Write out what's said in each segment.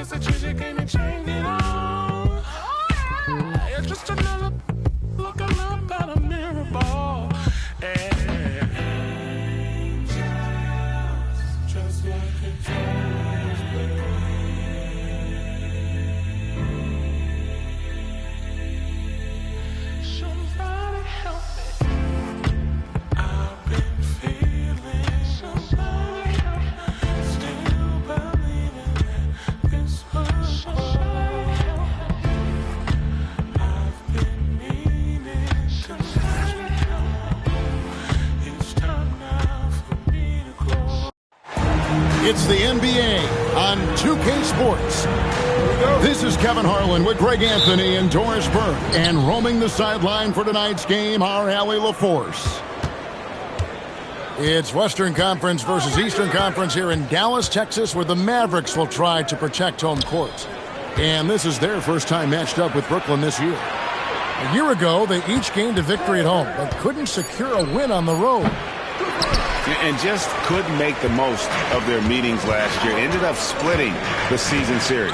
it's a trick and it change it all. It's just another looking up at a mirror ball. Angels, just like a dream. Somebody help me. I've been feeling somebody help me. Still believing that this was I've been meaning somebody help me. It's time now for me to grow. It's the NBA on 2K Sports. This is Kevin Harlan with Greg Anthony and Doris Burke. And roaming the sideline for tonight's game, our Allie LaForce. It's Western Conference versus Eastern Conference here in Dallas, Texas, where the Mavericks will try to protect home court. And this is their first time matched up with Brooklyn this year. A year ago, they each gained a victory at home, but couldn't secure a win on the road. And just couldn't make the most of their meetings last year. Ended up splitting the season series.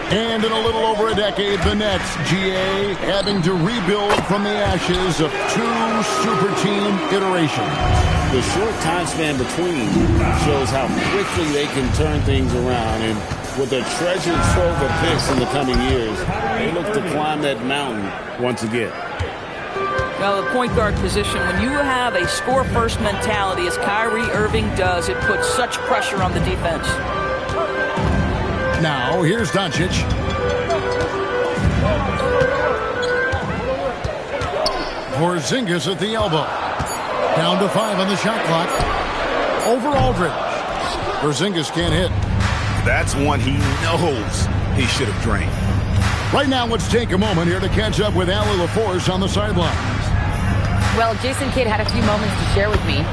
And in a little over a decade, the Nets, GA, having to rebuild from the ashes of two super team iterations. The short time span between shows how quickly they can turn things around. And with a treasured trove of picks in the coming years, they look to climb that mountain once again. Well, the point guard position, when you have a score-first mentality, as Kyrie Irving does, it puts such pressure on the defense. Now, here's Doncic. Porzingis at the elbow. Down to 5 on the shot clock. Over Aldridge. Porzingis can't hit. That's one he knows he should have drained. Right now, let's take a moment here to catch up with Allie LaForce on the sidelines. Well, Jason Kidd had a few moments to share with me.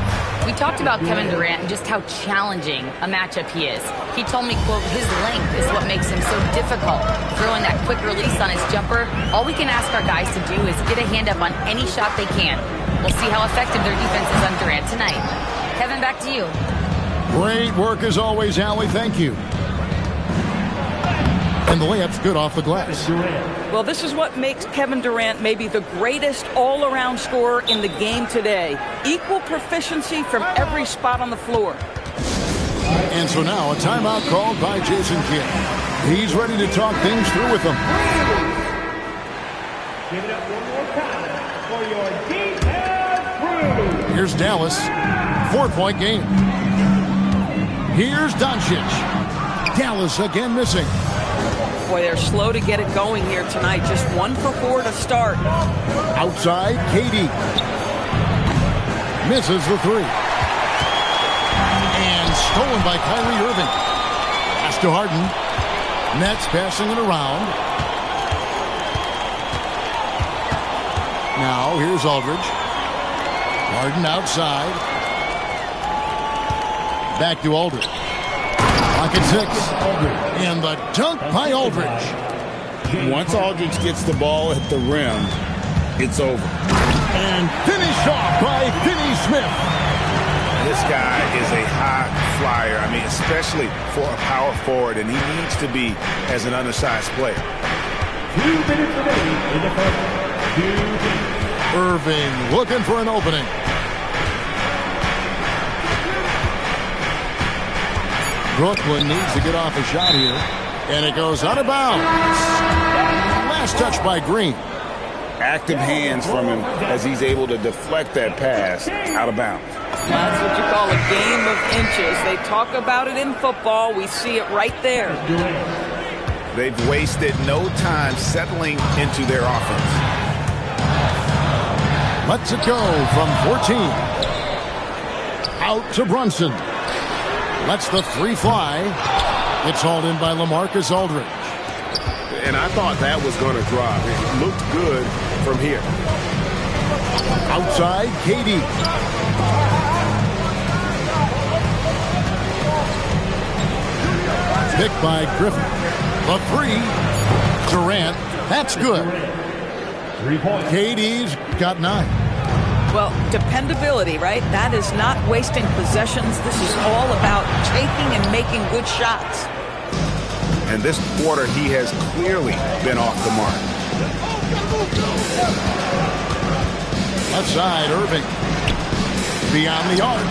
We talked about Kevin Durant and just how challenging a matchup he is. He told me, quote, his length is what makes him so difficult. Throwing that quick release on his jumper, all we can ask our guys to do is get a hand up on any shot they can. We'll see how effective their defense is on Durant tonight. Kevin, back to you. Great work as always, Allie. Thank you. And the layup's good off the glass. Well, this is what makes Kevin Durant maybe the greatest all-around scorer in the game today. Equal proficiency from every spot on the floor. And so now a timeout called by Jason Kidd. He's ready to talk things through with them. Give it up one more time for your defense crew. Here's Dallas. 4-point game. Here's Doncic. Dallas again missing. Boy, they're slow to get it going here tonight. Just 1 for 4 to start. Outside, KD. Misses the 3. And stolen by Kyrie Irving. Pass to Harden. Nets passing it around. Now, here's Aldridge. Harden outside. Back to Aldridge. Pocket 6. And the dunk by Aldridge. Once Aldridge gets the ball at the rim, it's over. And finished off by Finney Smith. This guy is a high flyer. I mean, especially for a power forward, and he needs to be as an undersized player. 2 minutes remaining in the first. 2 minutes. Irving looking for an opening. Brooklyn needs to get off a shot here. And it goes out of bounds. Last touch by Green. Active hands from him as he's able to deflect that pass out of bounds. That's what you call a game of inches. They talk about it in football. We see it right there. They've wasted no time settling into their offense. Lets it go from 14. Out to Brunson. Lets the 3 fly. It's hauled in by LaMarcus Aldridge. And I thought that was going to drop. It looked good from here. Outside, KD. Picked by Griffin. The 3. Durant. That's good. 3 points. KD's got 9. Well, dependability, right? That is not wasting possessions. This is all about taking and making good shots. And this quarter, he has clearly been off the mark. Left side, Irving. Beyond the arc.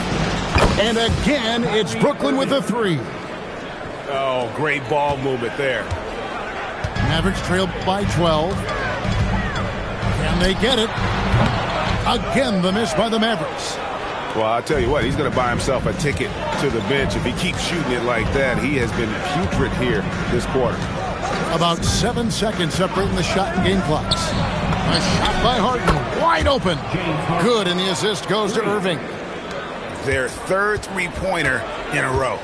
And again, it's Brooklyn with a three. Oh, great ball movement there. Mavericks trail by 12. Can they get it? Again, the miss by the Mavericks. Well, I'll tell you what, he's going to buy himself a ticket to the bench. If he keeps shooting it like that, he has been putrid here this quarter. About 7 seconds separating the shot and game clocks. A shot by Harden, wide open. Good, and the assist goes to Irving. Their third three-pointer in a row.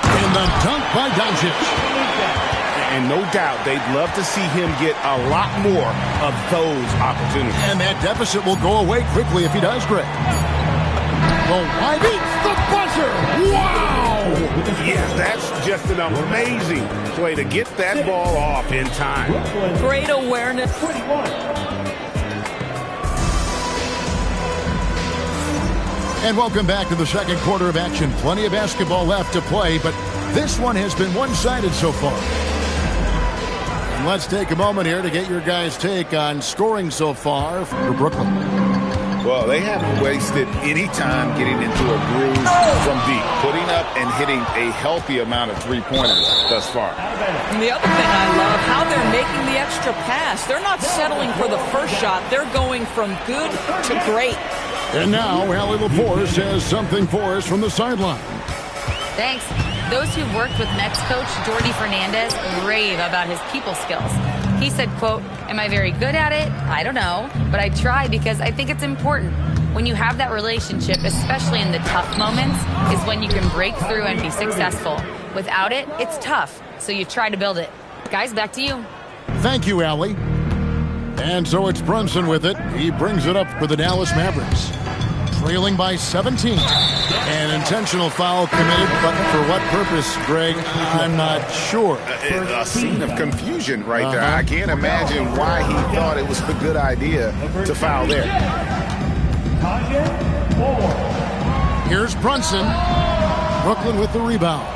And the dunk by Doncic. And no doubt they'd love to see him get a lot more of those opportunities. And that deficit will go away quickly if he does, Greg. The wide beats the buzzer. Wow! Yeah, that's just an amazing play to get that ball off in time. Great awareness. And welcome back to the second quarter of action. Plenty of basketball left to play, but this one has been one-sided so far. And let's take a moment here to get your guys' take on scoring so far for Brooklyn. Well, they haven't wasted any time getting into a groove from deep, putting up and hitting a healthy amount of three-pointers thus far. And the other thing I love, how they're making the extra pass. They're not settling for the first shot. They're going from good to great. And now, Allie Laporte has something for us from the sideline. Thanks. Those who've worked with Nets coach Jordi Fernandez rave about his people skills. He said, quote, "Am I very good at it? I don't know, but I try because I think it's important. When you have that relationship, especially in the tough moments, is when you can break through and be successful. Without it, it's tough, so you try to build it." Guys, back to you. Thank you, Allie. And so it's Brunson with it. He brings it up for the Dallas Mavericks. Trailing by 17. An intentional foul committed, but for what purpose, Greg? I'm not sure. A scene of confusion right there. I can't imagine why he thought it was a good idea to foul there. Here's Brunson. Brooklyn with the rebound.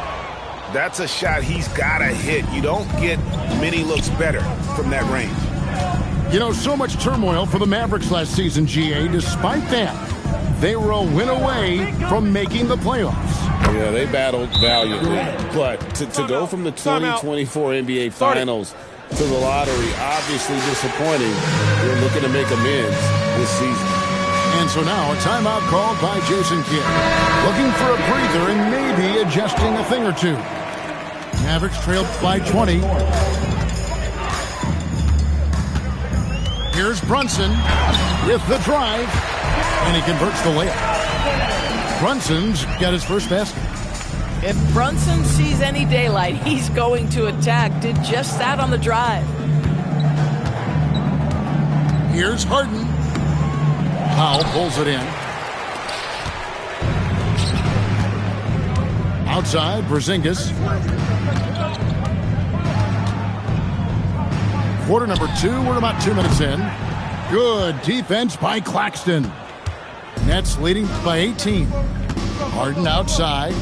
That's a shot he's got to hit. You don't get many looks better from that range. You know, so much turmoil for the Mavericks last season, GA. Despite that, they were a win away from making the playoffs. Yeah, they battled valiantly. But to go from the 2024 NBA Finals to the lottery, obviously disappointing. They're looking to make amends this season. And so now a timeout called by Jason Kidd. Looking for a breather and maybe adjusting a thing or two. Mavericks trailed by 20. Here's Brunson with the drive, and he converts the layup. Brunson's got his first basket. If Brunson sees any daylight, he's going to attack. Did just that on the drive. Here's Harden. Powell pulls it in. Outside, Porzingis. Quarter number 2, we're about 2 minutes in. Good defense by Claxton. Nets leading by 18. Harden outside.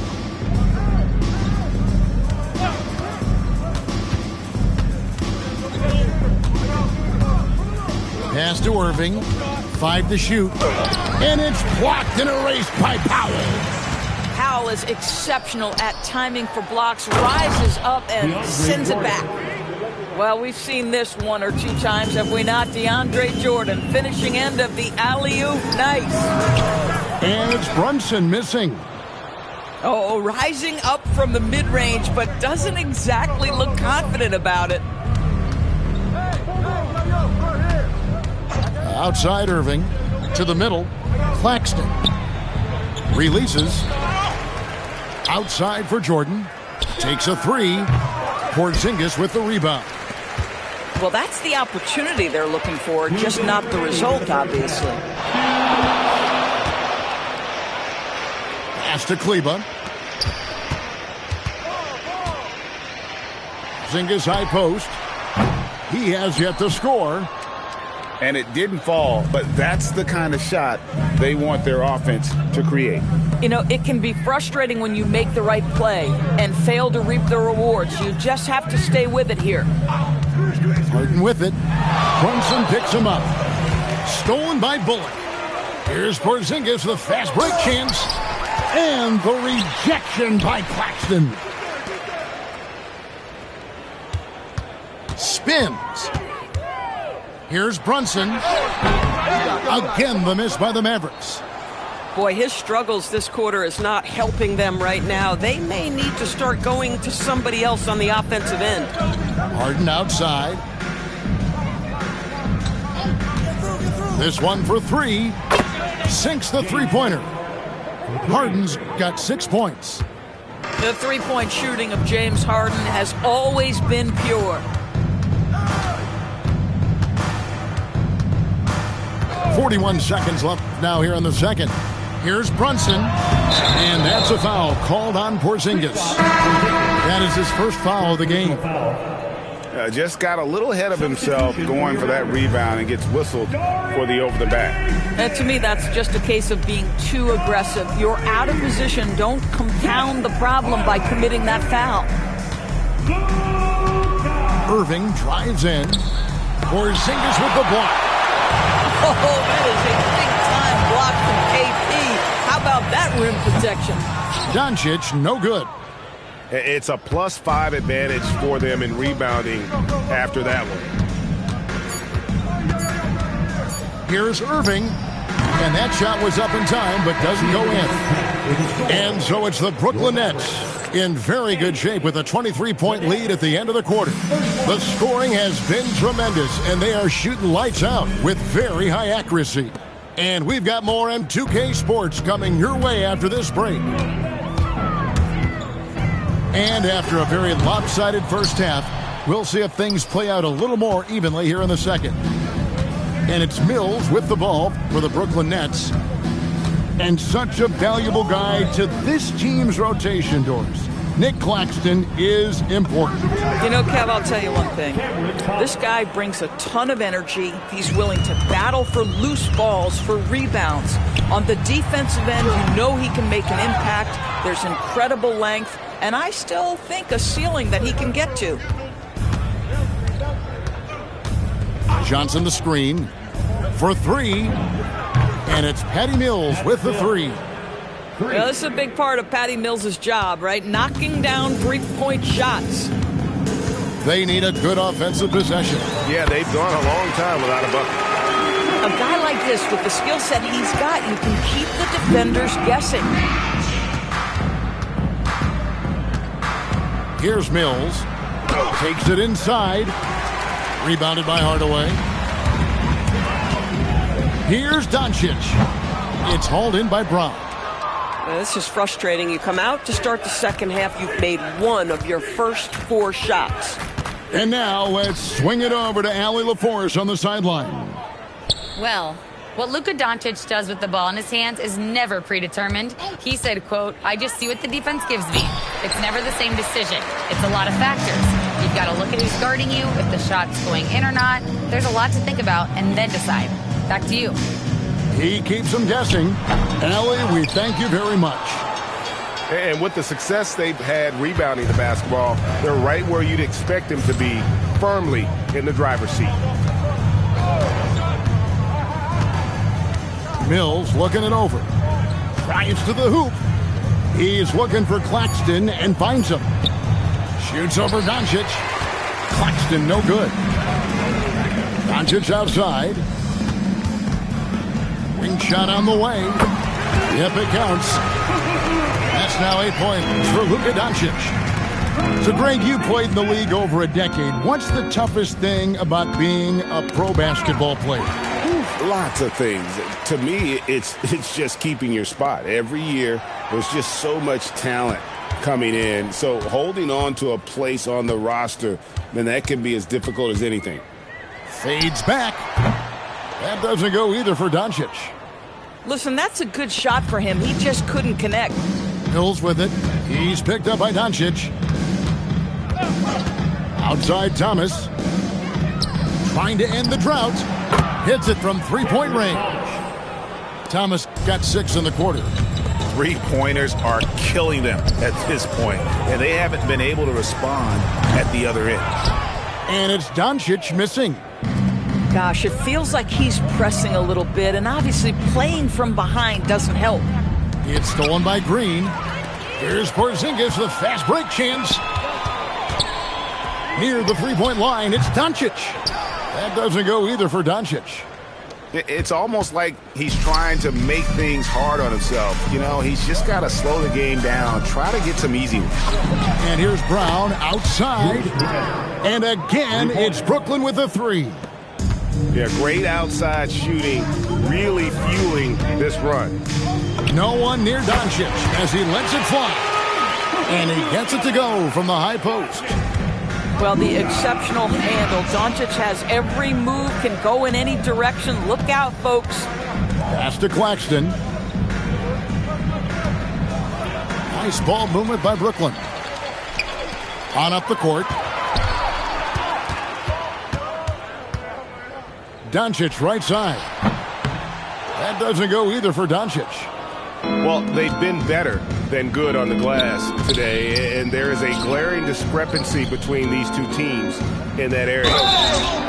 Pass to Irving. 5 to shoot. And it's blocked and erased by Powell. Powell is exceptional at timing for blocks, rises up and sends it back. Well, we've seen this 1 or 2 times, have we not? DeAndre Jordan, finishing end of the alley-oop. Nice. And it's Brunson missing. Oh, rising up from the mid-range, but doesn't exactly look confident about it. Outside Irving. To the middle. Claxton. Releases. Outside for Jordan. Takes a 3. Porzingis with the rebound. Well, that's the opportunity they're looking for, just not the result, obviously. Pass to Kleba. Porzingis high post. He has yet to score. And it didn't fall, but that's the kind of shot they want their offense to create. You know, it can be frustrating when you make the right play and fail to reap the rewards. You just have to stay with it here. Harden with it. Brunson picks him up. Stolen by Bullock. Here's Porzingis with a fast break chance. And the rejection by Claxton. Spins. Here's Brunson. Again, the miss by the Mavericks. Boy, his struggles this quarter is not helping them right now. They may need to start going to somebody else on the offensive end. Harden outside. This one for three. Sinks the three-pointer. Harden's got 6 points. The three-point shooting of James Harden has always been pure. 41 seconds left now here in the second. Here's Brunson, and that's a foul called on Porzingis. That is his first foul of the game. Just got a little ahead of himself going for that rebound and gets whistled for the over-the-back. And to me, that's just a case of being too aggressive. You're out of position. Don't compound the problem by committing that foul. Irving drives in. Porzingis with the block. Oh, that is a big-time block from KP. How about that rim protection? Doncic, no good. It's a +5 advantage for them in rebounding after that one. Here's Irving, and that shot was up in time but doesn't go in. And so it's the Brooklyn Nets in very good shape with a 23-point lead at the end of the quarter. The scoring has been tremendous, and they are shooting lights out with very high accuracy. And we've got more M2K Sports coming your way after this break. And after a very lopsided first half, we'll see if things play out a little more evenly here in the second. And it's Mills with the ball for the Brooklyn Nets. And such a valuable guy to this team's rotation doors. Nick Claxton is important. You know, Kev, I'll tell you one thing. This guy brings a ton of energy. He's willing to battle for loose balls, for rebounds. On the defensive end, you know he can make an impact. There's incredible length. And I still think a ceiling that he can get to. Johnson the screen for three. And it's Patty Mills with the three. Well, this is a big part of Patty Mills' job, right? Knocking down three-point shots. They need a good offensive possession. Yeah, they've gone a long time without a bucket. A guy like this, with the skill set he's got, you can keep the defenders guessing. Here's Mills. Takes it inside. Rebounded by Hardaway. Here's Doncic. It's hauled in by Brown. This is frustrating. You come out to start the second half, you've made one of your first 4 shots. And now let's swing it over to Allie LaForce on the sideline. Well, what Luka Doncic does with the ball in his hands is never predetermined. He said, quote, "I just see what the defense gives me. It's never the same decision. It's a lot of factors. You've got to look at who's guarding you, if the shot's going in or not. There's a lot to think about, and then decide." Back to you. He keeps them guessing. Allie, we thank you very much. And with the success they've had rebounding the basketball, they're right where you'd expect them to be, firmly in the driver's seat. Mills looking it over. Drives to the hoop. He's looking for Claxton and finds him. Shoots over Doncic. Claxton no good. Doncic outside. Wing shot on the way. Yep, it counts. That's now 8 points for Luka Doncic. So, Greg, you played in the league over a decade. What's the toughest thing about being a pro basketball player? Lots of things. To me, it's just keeping your spot. Every year, there's just so much talent coming in. So holding on to a place on the roster, then that can be as difficult as anything. Fades back. That doesn't go either for Doncic. Listen, that's a good shot for him. He just couldn't connect. Mills with it. He's picked up by Doncic. Outside Thomas. Trying to end the drought. Hits it from three-point range. Thomas got 6 in the quarter. three-pointers are killing them at this point, and they haven't been able to respond at the other end. And it's Doncic missing. Gosh, it feels like he's pressing a little bit, and obviously playing from behind doesn't help. It's stolen by Green. Here's Porzingis with fast break chance. Near the three-point line, it's Doncic. That doesn't go either for Doncic. It's almost like he's trying to make things hard on himself. You know, he's just got to slow the game down, try to get some easy ones. And here's Brown outside. And again, it's Brooklyn with a three. Yeah, great outside shooting, really fueling this run. No one near Doncic as he lets it fly. And he gets it to go from the high post. Well, the exceptional handle. Doncic has every move, can go in any direction. Look out, folks. Pass to Claxton. Nice ball movement by Brooklyn. On up the court. Doncic right side. That doesn't go either for Doncic. Well, they've been better than good on the glass today, and there is a glaring discrepancy between these two teams in that area.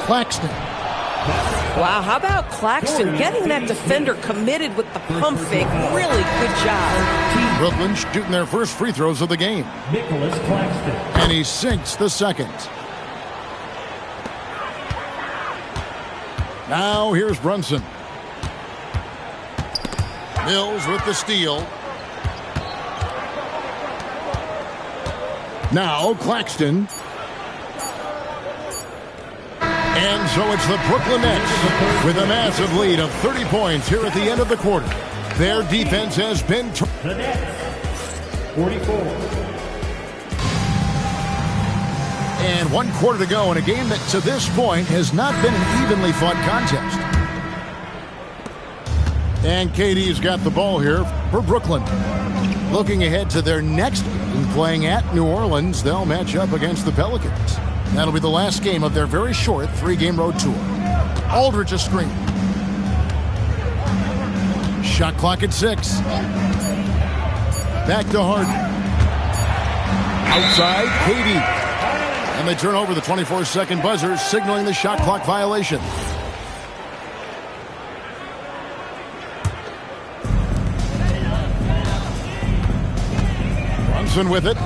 Claxton. Wow, how about Claxton getting that defender committed with the pump fake? Really good job. Brooklyn shooting their first free throws of the game. Nicholas Claxton. And he sinks the second. Now here's Brunson. Mills with the steal. Now Claxton. And so it's the Brooklyn Nets with a massive lead of 30 points here at the end of the quarter. Their defense has been... The Nets, 44. And 1 quarter to go in a game that to this point has not been an evenly fought contest. And KD's got the ball here for Brooklyn. Looking ahead to their next game, playing at New Orleans, they'll match up against the Pelicans. That'll be the last game of their very short 3-game road tour. Aldridge a screen. Shot clock at 6. Back to Harden. Outside, KD. And they turn over the 24-second buzzer, signaling the shot clock violation. Brunson with it.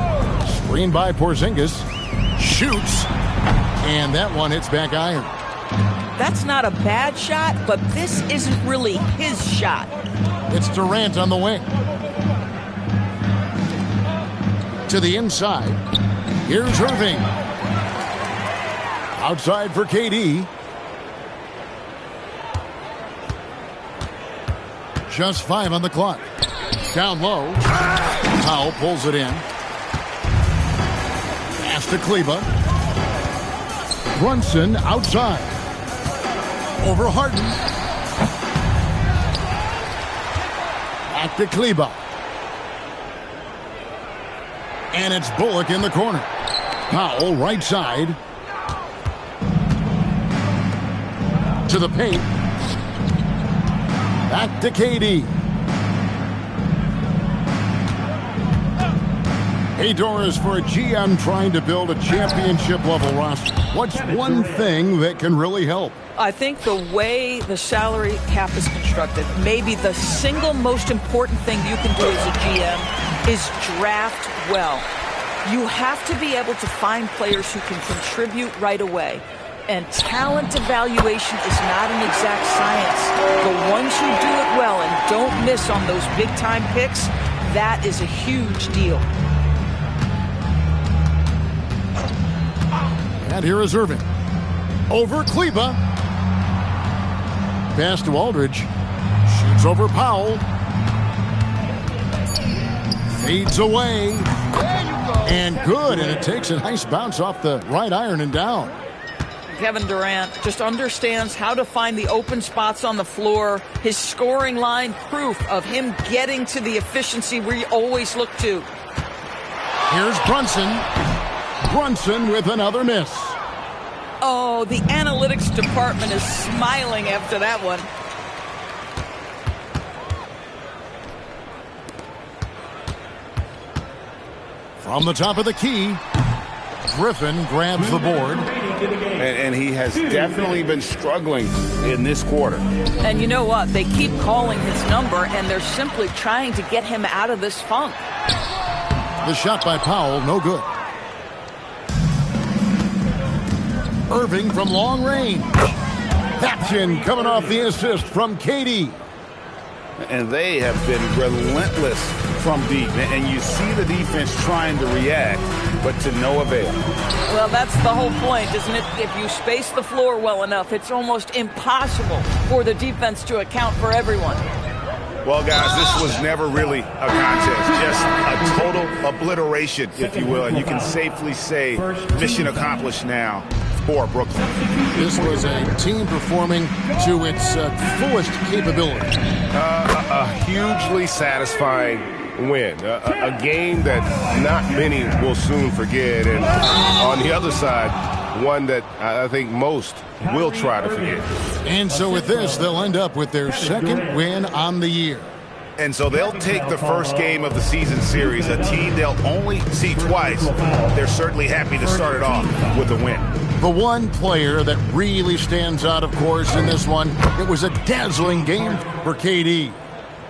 Screened by Porzingis. Shoots. And that one hits back iron. That's not a bad shot, but this isn't really his shot. It's Durant on the wing. To the inside. Here's Irving. Outside for KD. Just 5 on the clock. Down low. Powell pulls it in. Pass to Kleba. Brunson outside. Over Harden. Back to Kleba. And it's Bullock in the corner. Powell right side. To the paint. Back to KD. Hey, Doris, for a GM trying to build a championship-level roster, what's one thing that can really help? I think the way the salary cap is constructed, maybe the single most important thing you can do as a GM is draft well. You have to be able to find players who can contribute right away. And talent evaluation is not an exact science. The ones who do it well and don't miss on those big-time picks, that is a huge deal. And here is Irving. Over Kleba. Pass to Aldridge. Shoots over Powell. Fades away. And good. And it takes a nice bounce off the right iron and down. Kevin Durant just understands how to find the open spots on the floor. His scoring line, proof of him getting to the efficiency we always look to. Here's Brunson. Brunson with another miss. Oh, the analytics department is smiling after that one. From the top of the key, Griffin grabs the board. And he has definitely been struggling in this quarter. And you know what? They keep calling his number, and they're simply trying to get him out of this funk. The shot by Powell, no good. Irving from long range. Action coming off the assist from KD. And they have been relentless from deep. And you see the defense trying to react, but to no avail. Well, that's the whole point, isn't it? If you space the floor well enough, it's almost impossible for the defense to account for everyone. Well, guys, this was never really a contest, just a total obliteration, if you will. And you can safely say mission accomplished now for Brooklyn. This was a team performing to its fullest capability. A hugely satisfying win. A game that not many will soon forget. And on the other side, one that I think most will try to forget. And so with this, they'll end up with their second win on the year. And so they'll take the first game of the season series, a team they'll only see twice. They're certainly happy to start it off with a win. The one player that really stands out, of course, in this one, it was a dazzling game for KD.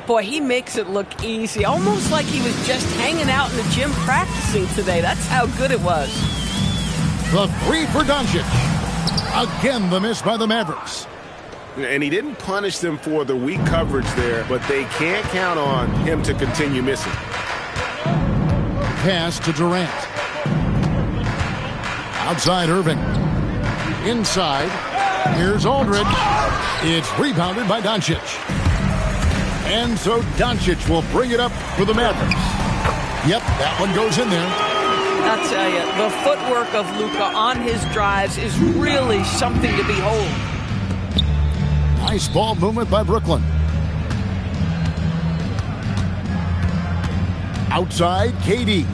Boy, he makes it look easy, almost like he was just hanging out in the gym practicing today. That's how good it was. The three for Doncic. Again, the miss by the Mavericks. And he didn't punish them for the weak coverage there, but they can't count on him to continue missing. Pass to Durant. Outside Irving. Inside. Here's Aldridge. It's rebounded by Doncic. And so Doncic will bring it up for the Mavericks. Yep, that one goes in there. I'll tell you, the footwork of Luka on his drives is really something to behold. Nice ball movement by Brooklyn. Outside, KD.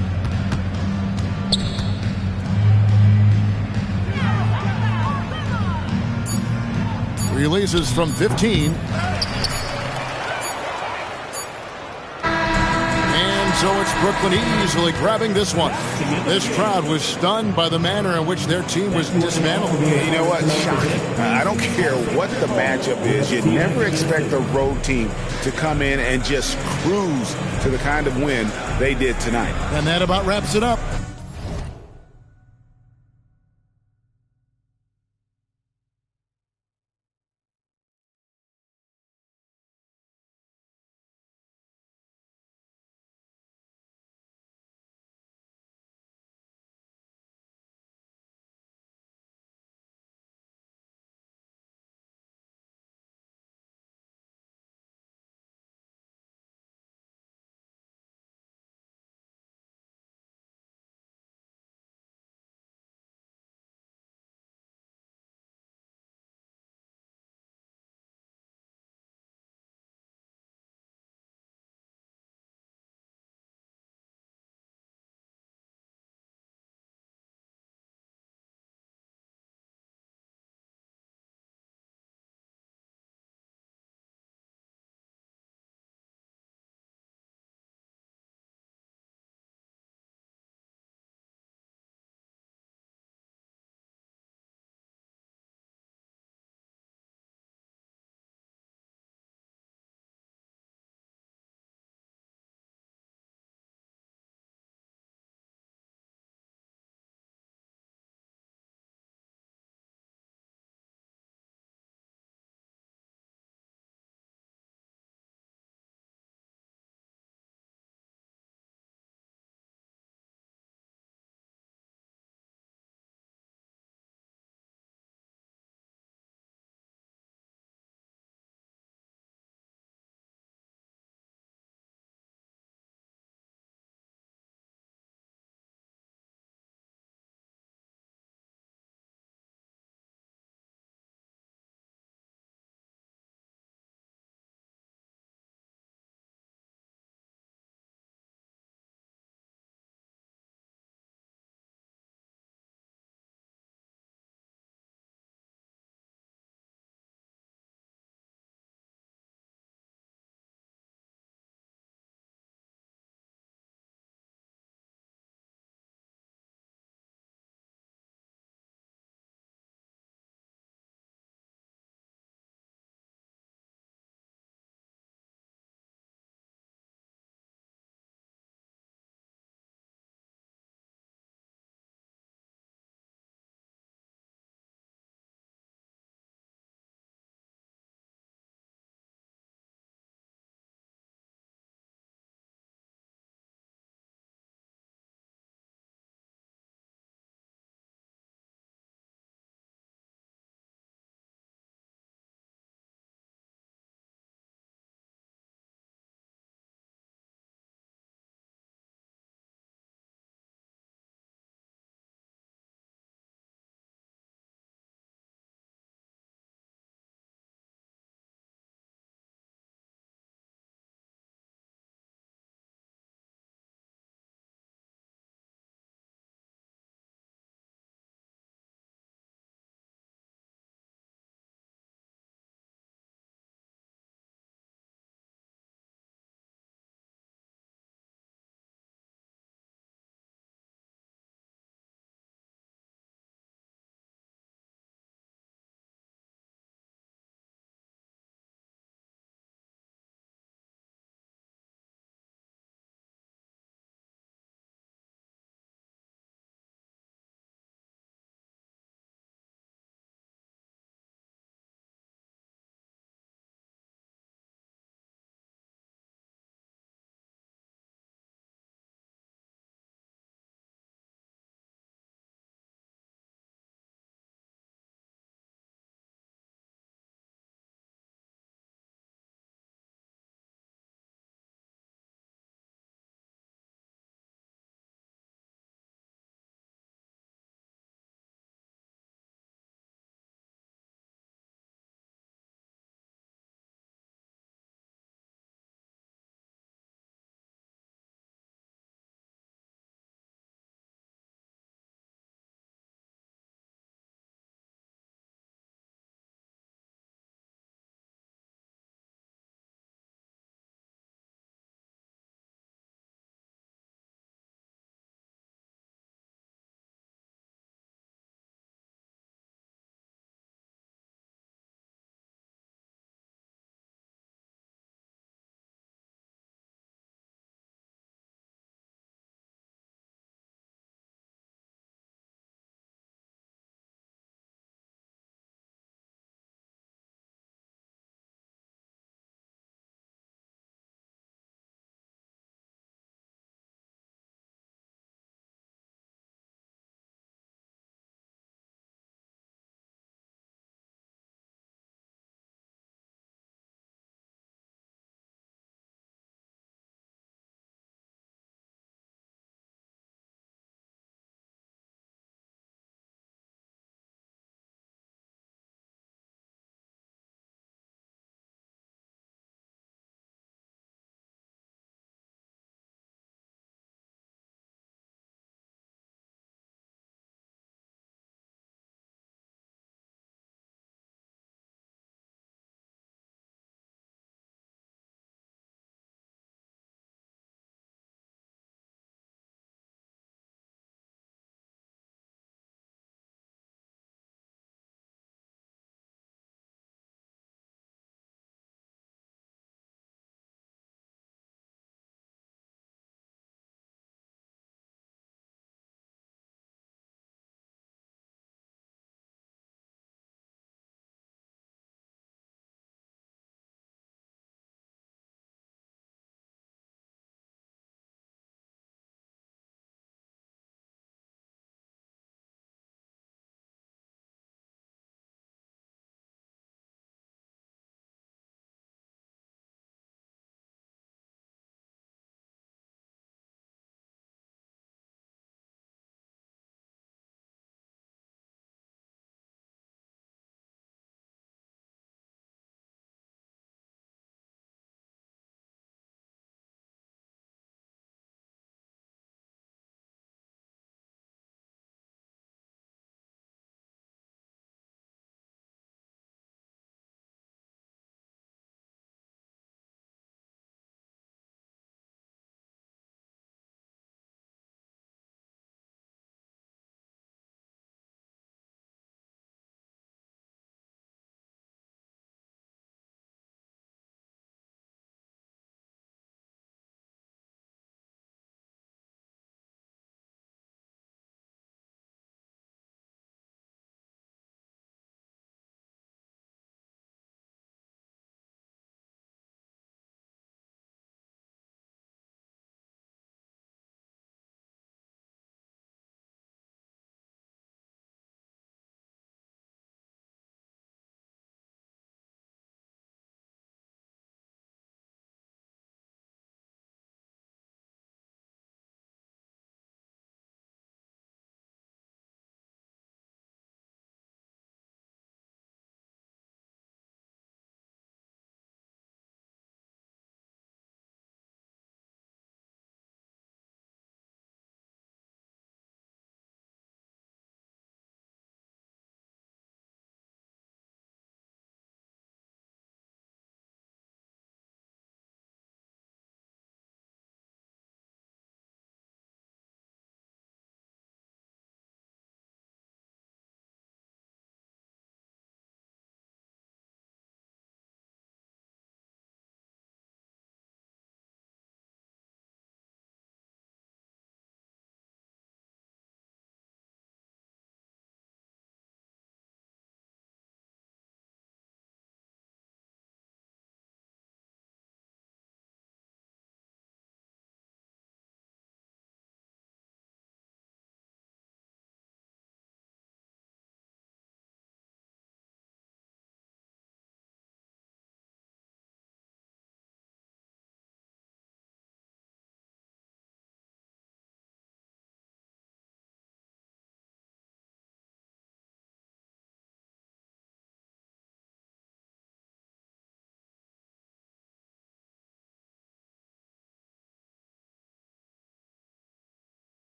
Releases from 15. And so it's Brooklyn easily grabbing this one. This crowd was stunned by the manner in which their team was dismantled. You know what? Shocking. I don't care what the matchup is. You never expect a road team to come in and just cruise to the kind of win they did tonight. And that about wraps it up.